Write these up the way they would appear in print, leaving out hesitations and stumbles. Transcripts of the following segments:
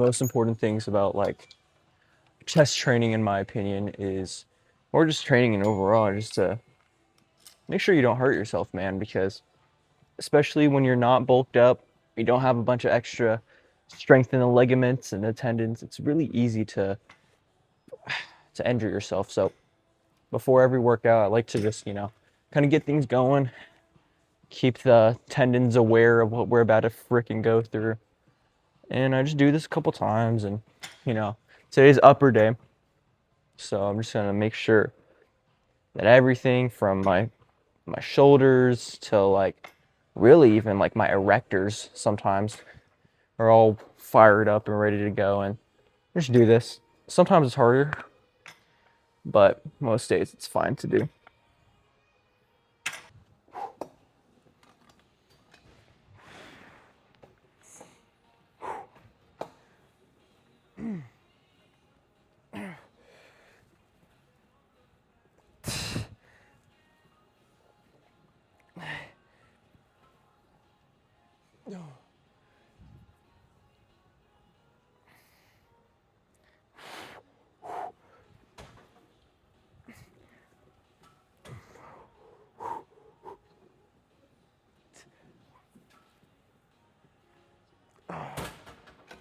most important things about like chest training, in my opinion, is, or just training in overall, just to make sure you don't hurt yourself, man, because especially when you're not bulked up, you don't have a bunch of extra strength in the ligaments and the tendons, it's really easy to injure yourself. So before every workout, I like to just, kind of get things going, keep the tendons aware of what we're about to freaking go through. And I just do this a couple times, and you know, today's upper day. So I'm just gonna make sure that everything from my shoulders to like really even like my erectors sometimes are all fired up and ready to go, and just do this. Sometimes it's harder, but most days it's fine to do.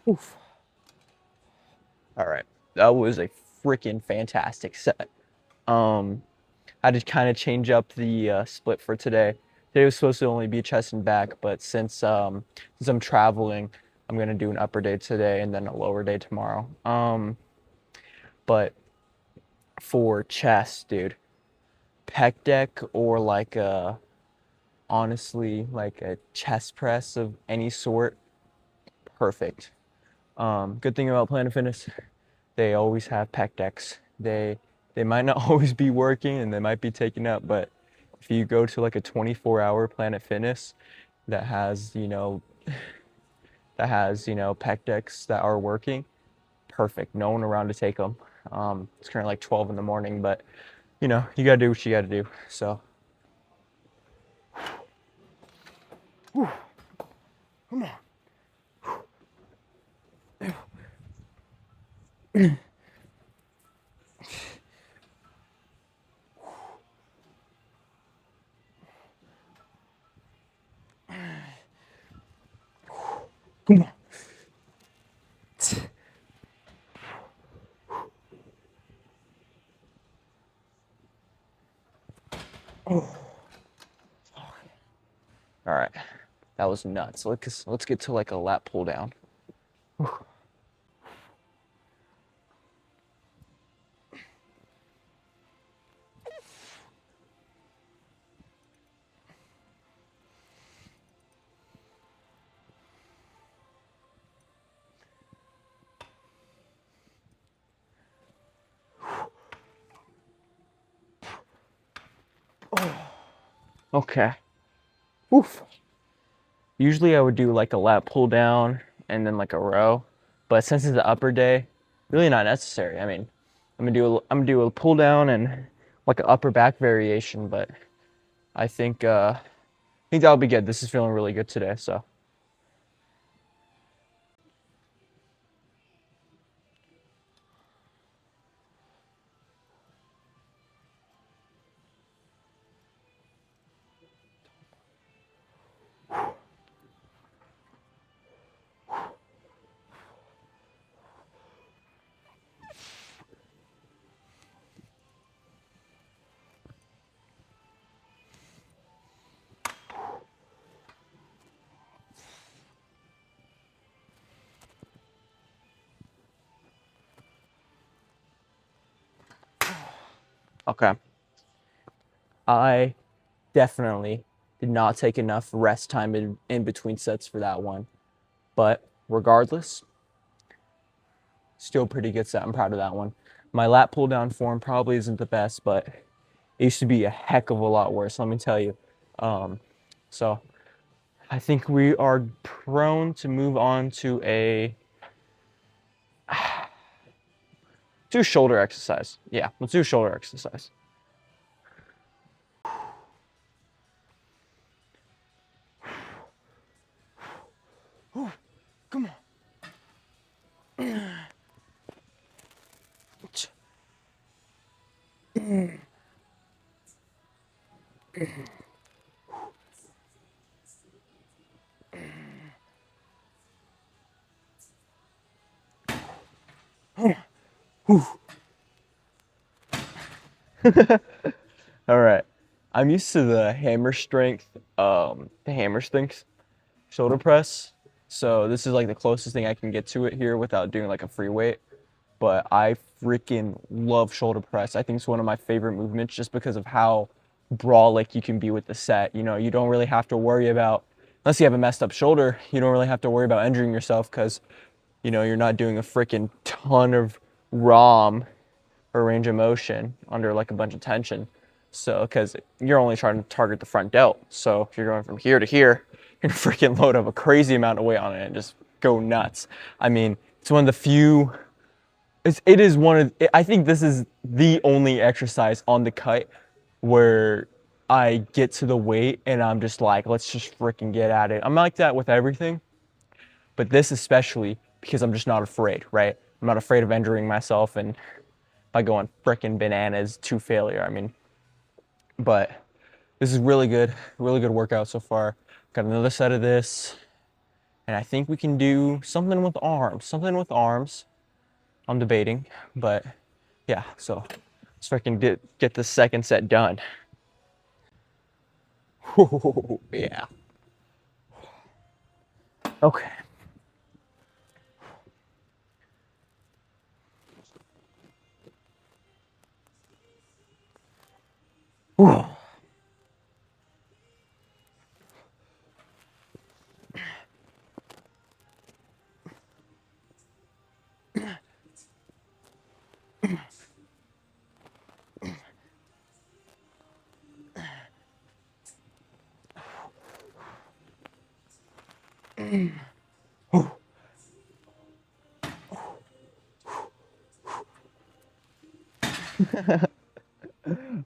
Oof. All right, that was a freaking fantastic set. I had to kind of change up the split for today. Today was supposed to only be chest and back, but since I'm traveling, I'm gonna do an upper day today and then a lower day tomorrow. But for chest, dude, pec deck or like a honestly like a chest press of any sort, perfect. Good thing about Planet Fitness, they always have pec decks. They might not always be working and they might be taken up, but if you go to like a 24-hour Planet Fitness that has, pec decks that are working, perfect. No one around to take them. It's currently like 12 in the morning, but you gotta do what you gotta do. So, come on. Come on. Oh. All right, that was nuts. Let's get to like a lat pull down. Okay. Oof. Usually I would do like a lat pull down and then like a row, but since it's the upper day, really not necessary. I mean, I'm gonna do a pull down and like an upper back variation, but I think that'll be good. This is feeling really good today, so. Okay. I definitely did not take enough rest time in between sets for that one. But regardless, still pretty good set. I'm proud of that one. My lat pull down form probably isn't the best, but it used to be a heck of a lot worse, let me tell you. So I think we are prone to move on to a do shoulder exercise. Yeah, let's do shoulder exercise. Come on. All right. I'm used to the hammer strength, the hammer strength shoulder press. So this is like the closest thing I can get to it here without doing like a free weight. But I freaking love shoulder press. I think it's one of my favorite movements just because of how brawlic you can be with the set. You know, you don't really have to worry about, unless you have a messed up shoulder, you don't really have to worry about injuring yourself because, you know, you're not doing a freaking ton of ROM or range of motion under like a bunch of tension. So, because you're only trying to target the front delt. So if you're going from here to here, you're gonna freaking load up a crazy amount of weight on it and just go nuts. I mean, it's one of the few it is one of, I think this is the only exercise on the cut where I get to the weight and I'm just like, let's just freaking get at it. I'm like that with everything, but this especially because I'm just not afraid, right? I'm not afraid of injuring myself and by going freaking bananas to failure. I mean, but this is really good workout so far. Got another set of this, and I think we can do something with arms, I'm debating, but yeah, so let's freaking get the second set done. Yeah. Okay.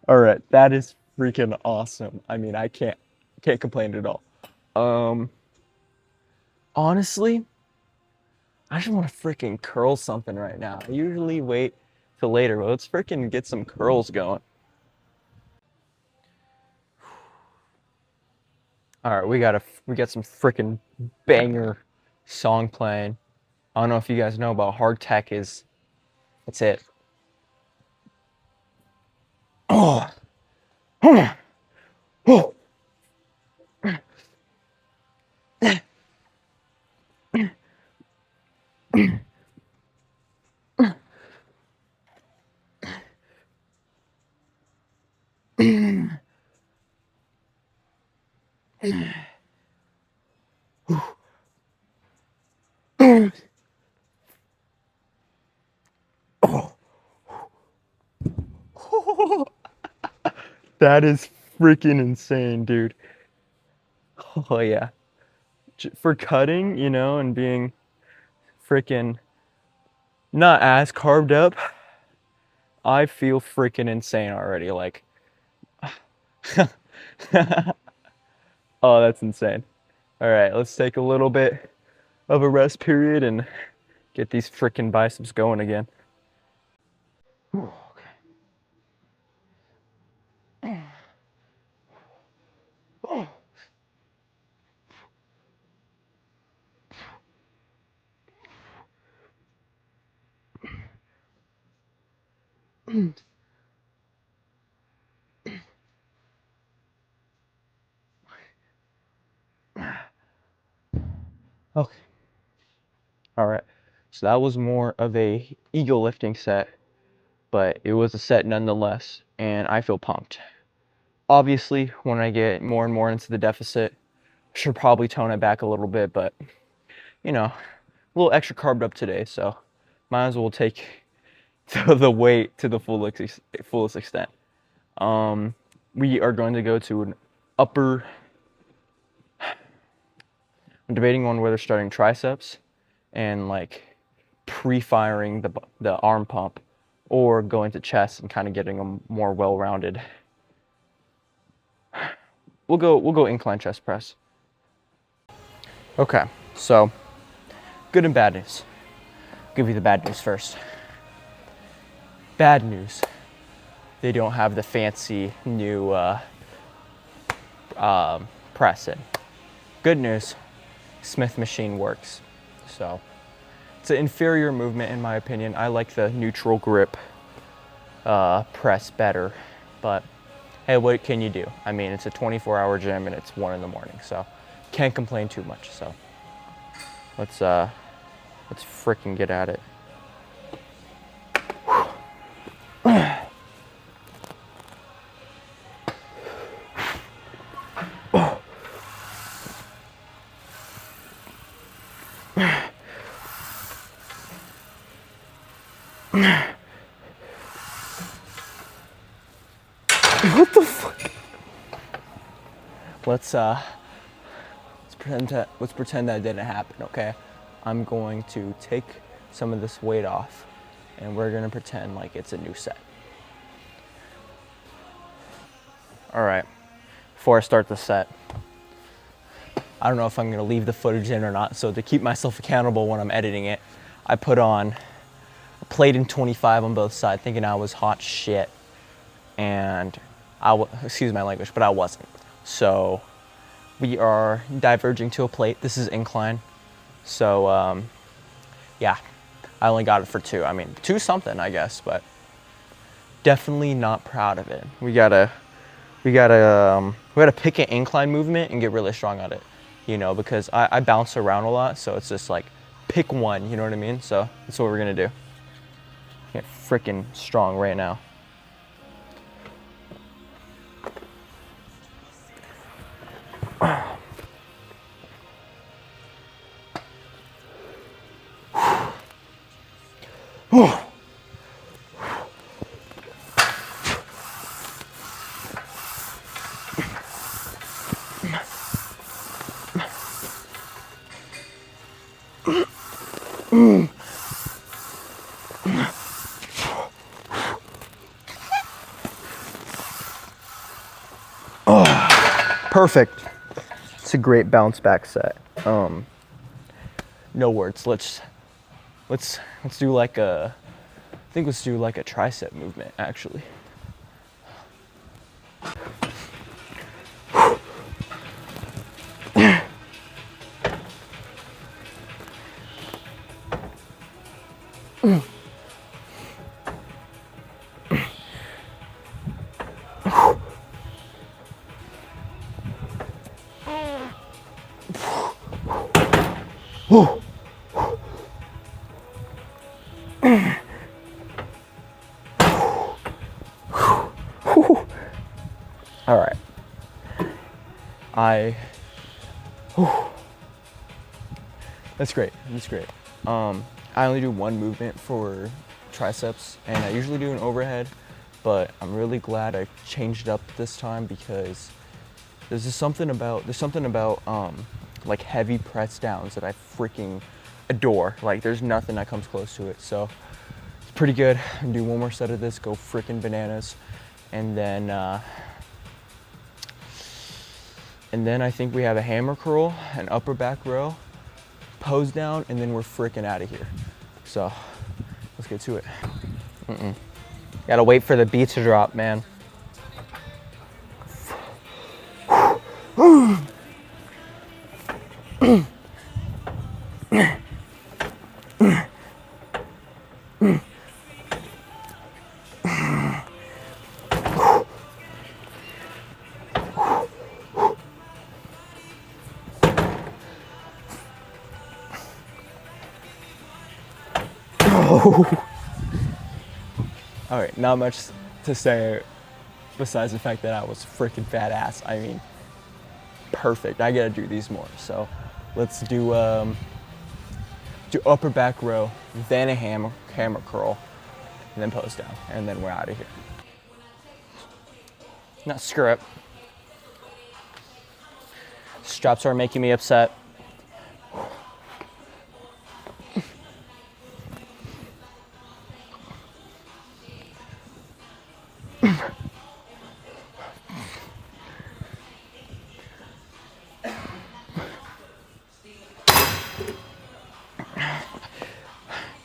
All right, that is freaking awesome. I mean, I can't complain at all. Um, Honestly, I just want to freaking curl something right now. I usually wait till later, but let's freaking get some curls going. All right, we got some freaking banger song playing. I don't know if you guys know about hard tech is. That's it. Oh, oh, oh. That is freaking insane, dude. Oh yeah. For cutting, you know, and being freaking not as carved up, I feel freaking insane already. Like, oh, that's insane. All right, let's take a little bit of a rest period and get these freaking biceps going again. Okay. All right. So that was more of a ego lifting set, but it was a set nonetheless, and I feel pumped. Obviously, when I get more and more into the deficit, I should probably tone it back a little bit, but you know, a little extra carved up today, so might as well take the weight to the fullest extent. Um, we are going to go to an upper. I'm debating on whether starting triceps and like pre-firing the arm pump, or going to chest and kind of getting them more well-rounded. We'll go incline chest press. Okay, so good and bad news. give you the bad news first. Bad news. They don't have the fancy new press in. Good news, Smith machine works. So it's an inferior movement in my opinion. I like the neutral grip press better, but hey, what can you do? I mean, it's a 24-hour gym and it's 1 in the morning, so can't complain too much. So let's freaking get at it. What the fuck? Let's pretend that didn't happen, okay? I'm going to take some of this weight off and we're gonna pretend like it's a new set. All right, before I start the set, I don't know if I'm gonna leave the footage in or not, so to keep myself accountable when I'm editing it, I put on a plate in 25 on both sides, thinking I was hot shit. And excuse my language, but I wasn't. So we are diverging to a plate. This is incline. So yeah, I only got it for 2. I mean, 2 something, I guess, but definitely not proud of it. We gotta pick an incline movement and get really strong at it, you know, because I bounce around a lot, so it's just like pick one, you know what I mean? So that's what we're gonna do. Get freaking strong right now. Perfect. It's a great bounce back set. No words. Let's do like a, I think let's do like a tricep movement actually. All right. That's great. That's great. I only do 1 movement for triceps, and I usually do an overhead, but I'm really glad I changed it up this time because there's something about like heavy press downs that I freaking adore. Like there's nothing that comes close to it. So it's pretty good. I'm gonna do 1 more set of this, go freaking bananas, and then I think we have a hammer curl, an upper back row, pose down, and then we're freaking out of here. So let's get to it. Gotta wait for the beat to drop, man. All right, not much to say besides the fact that I was freaking badass. I mean, perfect. I gotta do these more. So let's do upper back row, then a hammer curl, and then pose down, and then we're out of here. Not screw it. Straps are making me upset.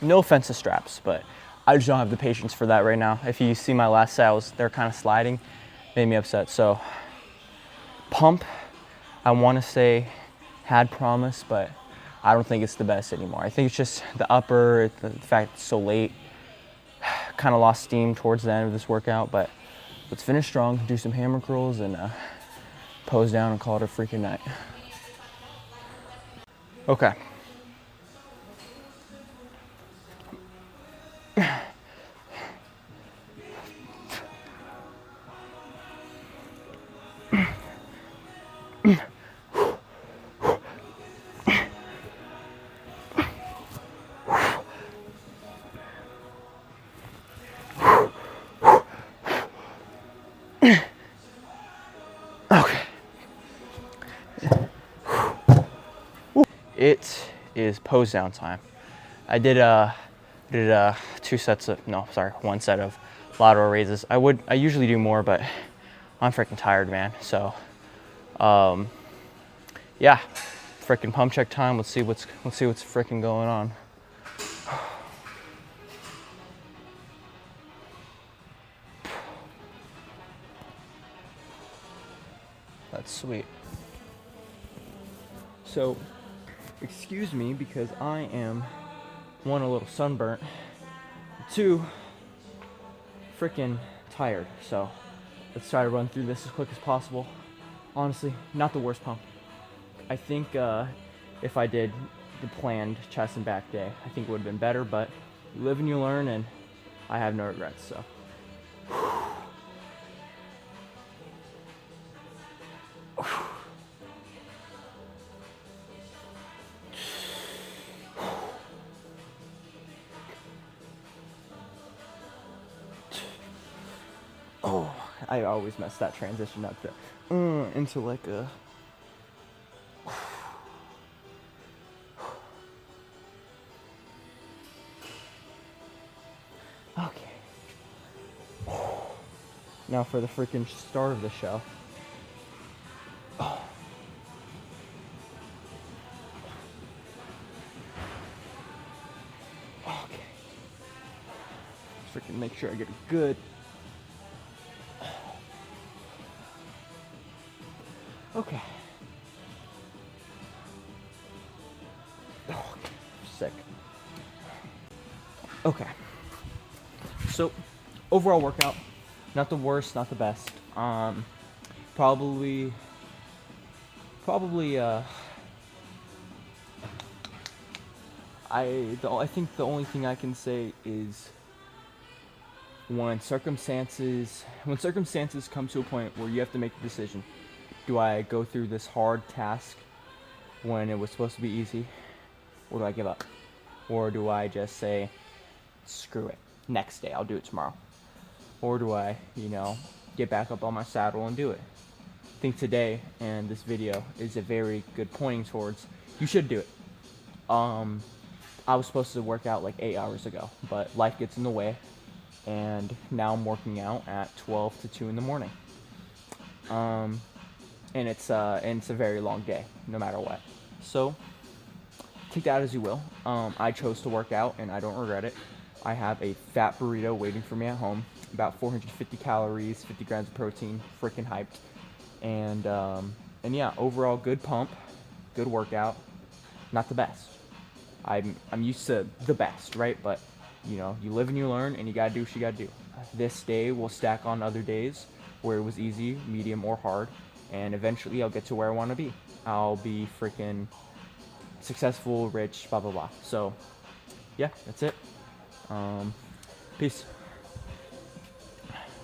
No offense to straps, but I just don't have the patience for that right now. If you see my last set, they're kind of sliding, made me upset. So pump, I want to say had promise, but I don't think it's the best anymore. I think it's just the upper, the fact it's so late, kind of lost steam towards the end of this workout, but let's finish strong, do some hammer curls, and pose down and call it a freaking night. Okay. Okay. It is pose down time. I did one set of lateral raises. I usually do more, but I'm freaking tired, man. So, yeah, freaking pump check time. Let's see what's freaking going on. That's sweet. So, excuse me because I am, one, a little sunburnt, two, freaking tired. So, let's try to run through this as quick as possible. Honestly, not the worst pump. I think if I did the planned chest and back day, I think it would have been better, but you live and you learn, and I have no regrets, so. Oh, I always mess that transition up to into like a. Okay. Now for the freaking start of the show. Oh. Okay. Freaking make sure I get a good. Okay. Oh, sick. Okay. So, overall workout, not the worst, not the best. Probably. I think the only thing I can say is when circumstances come to a point where you have to make a decision. Do I go through this hard task when it was supposed to be easy, or do I give up? Or do I just say, screw it, next day, I'll do it tomorrow? Or do I, get back up on my saddle and do it? I think today and this video is a very good pointing towards you should do it. I was supposed to work out like 8 hours ago, but life gets in the way, and now I'm working out at 12 to 2 in the morning. And it's a very long day, no matter what. So take that as you will. I chose to work out, and I don't regret it. I have a fat burrito waiting for me at home, about 450 calories, 50 grams of protein, freaking hyped. And yeah, overall good pump, good workout, not the best. I'm used to the best, right? But you live and you learn, and you gotta do what you gotta do. This day will stack on other days where it was easy, medium, or hard, and eventually I'll get to where I want to be. I'll be freaking successful, rich, blah blah blah. So yeah, that's it. Peace.